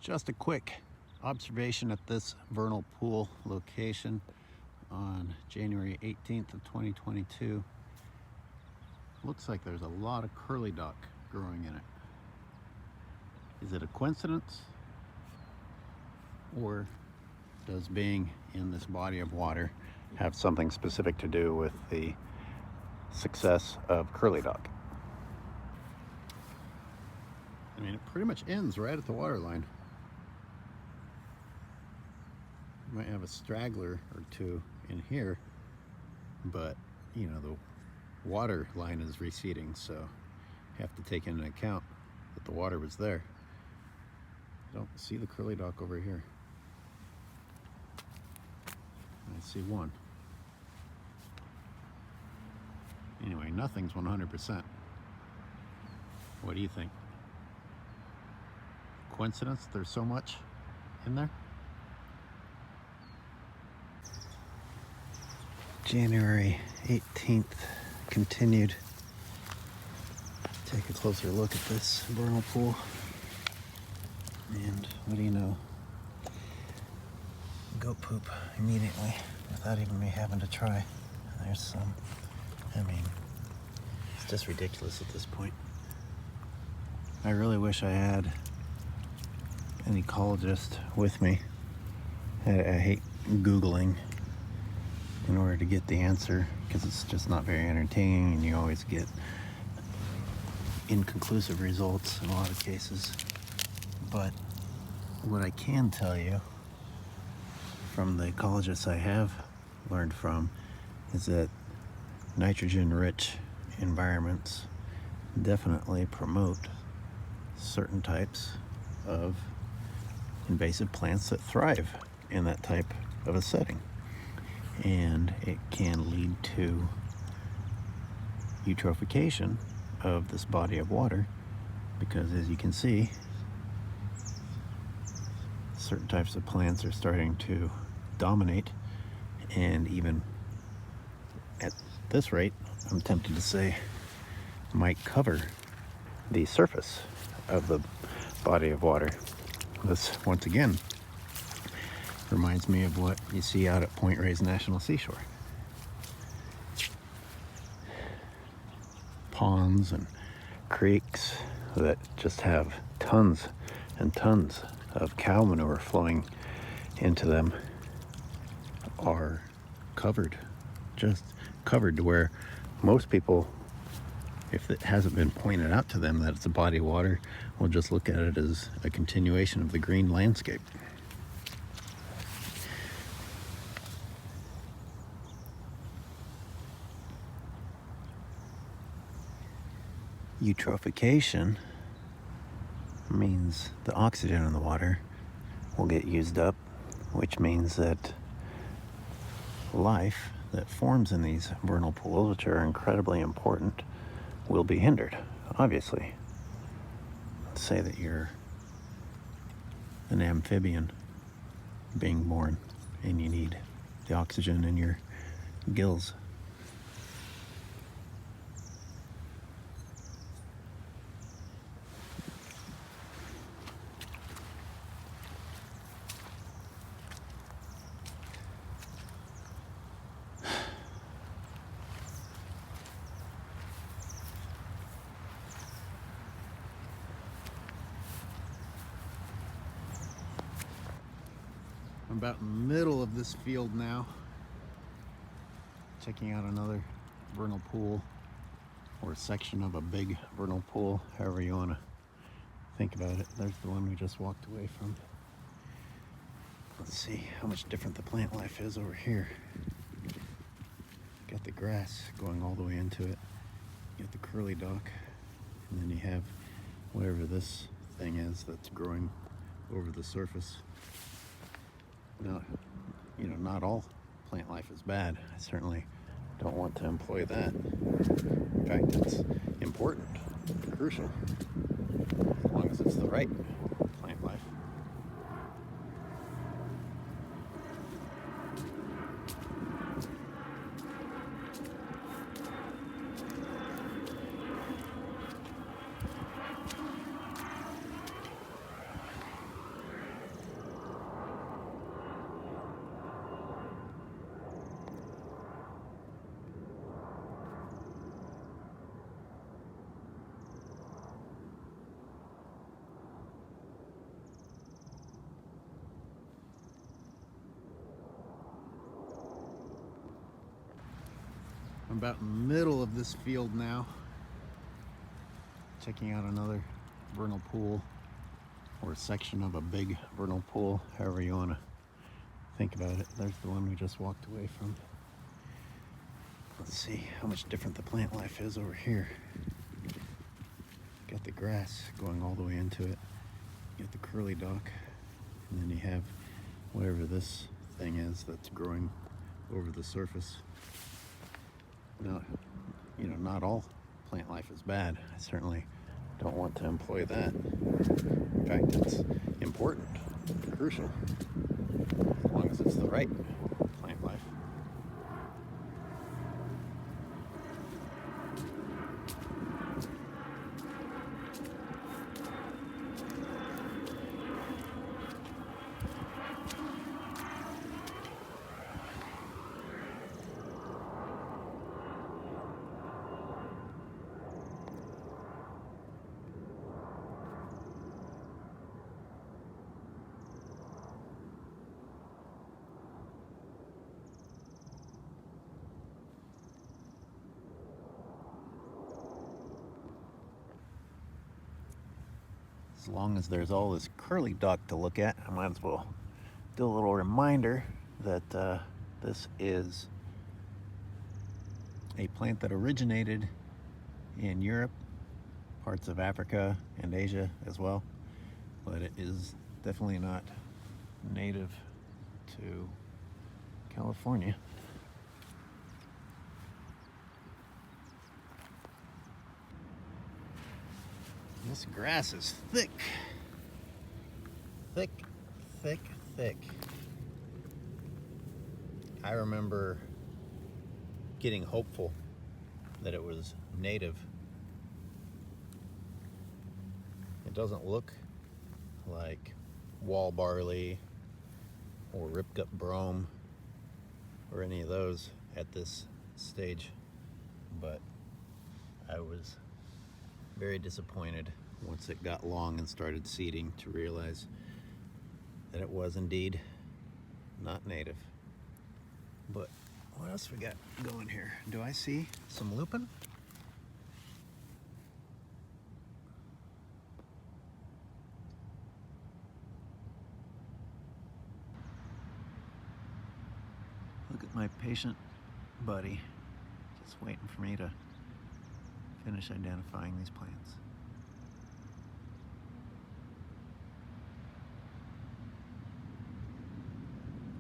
Just a quick observation at this vernal pool location on January 18th of 2022. Looks like there's a lot of curly duck growing in it. Is it a coincidence, or does being in this body of water have something specific to do with the success of curly duck? I mean, it pretty much ends right at the water line. You might have a straggler or two in here, but you know, the water line is receding, so you have to take into account that the water was there. I don't see the curly duck over here. I see one. Anyway, nothing's 100%. What do you think? Coincidence there's so much in there? January 18th continued. Take a closer look at this vernal pool, and what do you know? Goat poop immediately without even me having to try. There's some. I mean, it's just ridiculous at this point. I really wish I had an ecologist with me. I hate Googling in order to get the answer, because it's just not very entertaining and you always get inconclusive results in a lot of cases. But what I can tell you from the ecologists I have learned from is that nitrogen-rich environments definitely promote certain types of invasive plants that thrive in that type of a setting. And it can lead to eutrophication of this body of water, because as you can see, certain types of plants are starting to dominate, and even at this rate, I'm tempted to say, might cover the surface of the body of water. This, once again, reminds me of what you see out at Point Reyes National Seashore. Ponds and creeks that just have tons and tons of cow manure flowing into them are covered, just covered, to where most people, if it hasn't been pointed out to them that it's a body of water, will just look at it as a continuation of the green landscape. Eutrophication means the oxygen in the water will get used up, which means that life that forms in these vernal pools, which are incredibly important, will be hindered, obviously. Let's say that you're an amphibian being born and you need the oxygen in your gills. I'm about in the middle of this field now, checking out another vernal pool, or a section of a big vernal pool, however you want to think about it. There's the one we just walked away from. Let's see how much different the plant life is over here. Got the grass going all the way into it. You got the curly duck, and then you have whatever this thing is that's growing over the surface. Now, you know, not all plant life is bad. I certainly don't want to employ that. In fact, it's important, crucial, as long as it's the right plant life. I'm about in the middle of this field now, checking out another vernal pool, or a section of a big vernal pool, however you want to think about it. There's the one we just walked away from. Let's see how much different the plant life is over here. Got the grass going all the way into it. You got the curly dock, and then you have whatever this thing is that's growing over the surface. Now, you know, not all plant life is bad. I certainly don't want to employ that. In fact, it's important, crucial, as long as it's the right plant life. As long as there's all this curly dock to look at, I might as well do a little reminder that this is a plant that originated in Europe, parts of Africa and Asia as well, but it is definitely not native to California. This grass is thick. Thick, thick, thick. I remember getting hopeful that it was native. It doesn't look like wall barley or ripgut brome or any of those at this stage, but I was very disappointed once it got long and started seeding to realize that it was indeed not native. But what else we got going here? Do I see some lupin? Look at my patient buddy, just waiting for me to finish identifying these plants.